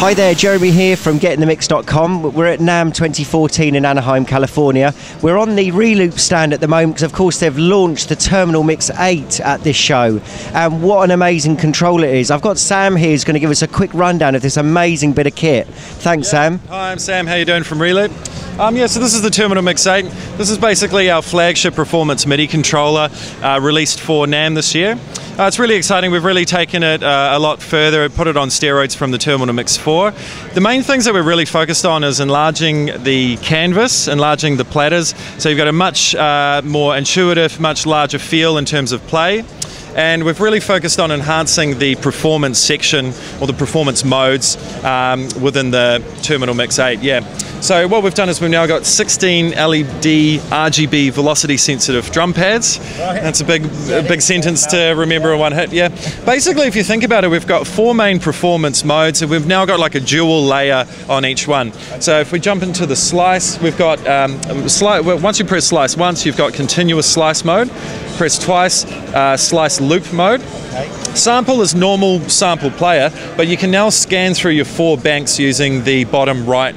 Hi there, Jeremy here from GetintheMix.com. We're at Namm 2014 in Anaheim, California. We're on the ReLoop stand at the moment because, of course, they've launched the Terminal Mix 8 at this show. And what an amazing controller it is. I've got Sam here who's going to give us a quick rundown of this amazing bit of kit. Thanks, Sam. Hi, I'm Sam. How you doing from ReLoop? So this is the Terminal Mix 8. This is basically our flagship performance MIDI controller released for Namm this year. It's really exciting. We've really taken it a lot further, put it on steroids from the Terminal Mix 4. The main things that we're really focused on is enlarging the canvas, enlarging the platters. So you've got a much more intuitive, much larger feel in terms of play. And we've really focused on enhancing the performance section or the performance modes within the Terminal Mix 8. So what we've done is we've now got 16 LED RGB velocity sensitive drum pads. That's a big sentence to remember in one hit. Basically, if you think about it, we've got 4 main performance modes, and we've now got like a dual layer on each one. So if we jump into the slice, we've got once you press slice once, you've got continuous slice mode. Press twice, slice loop mode. Sample is normal sample player, but you can now scan through your 4 banks using the bottom right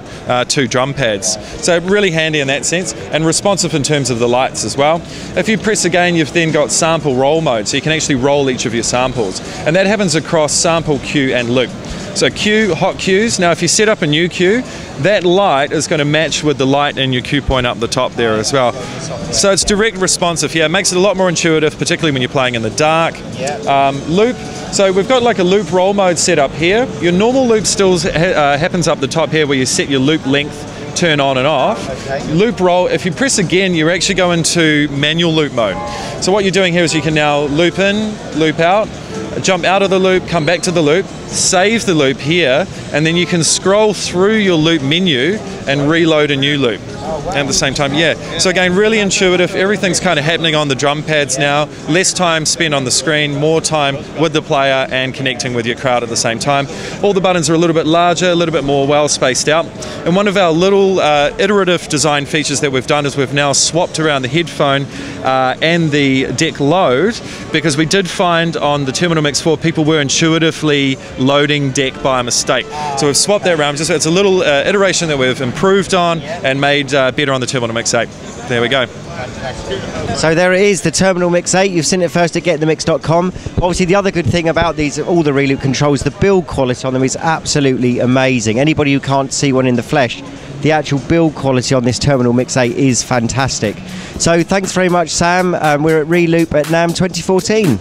2 drum pads. So really handy in that sense, and responsive in terms of the lights as well. If you press again, you've then got sample roll mode, so you can actually roll each of your samples. And that happens across sample, cue, and loop. So cue, hot cues. Now if you set up a new cue, that light is going to match with the light in your cue point up the top there as well. So it's direct responsive. It makes it a lot more intuitive, particularly when you're playing in the dark. Loop. So we've got like a loop roll mode set up here. Your normal loop still happens up the top here where you set your loop length, turn on and off. Loop roll, if you press again, you're actually going to manual loop mode. So what you're doing here is you can now loop in, loop out, jump out of the loop, come back to the loop, save the loop here, and then you can scroll through your loop menu and reload a new loop at the same time. So again, really intuitive. Everything's kind of happening on the drum pads now. Less time spent on the screen, more time with the player and connecting with your crowd at the same time. All the buttons are a little bit larger, a little bit more well spaced out. And one of our little iterative design features that we've done is we've now swapped around the headphone and the deck load, because we did find on the Terminal Mix 4 people were intuitively loading deck by mistake. So we've swapped that around. It's a little iteration that we've improved on and made better on the Terminal Mix 8. There we go. So there it is, the Terminal Mix 8. You've seen it first at GetintheMix.com. Obviously, the other good thing about these, all the ReLoop controls, the build quality on them is absolutely amazing. Anybody who can't see one in the flesh, the actual build quality on this Terminal Mix 8 is fantastic. So thanks very much, Sam. We're at ReLoop at Namm 2014.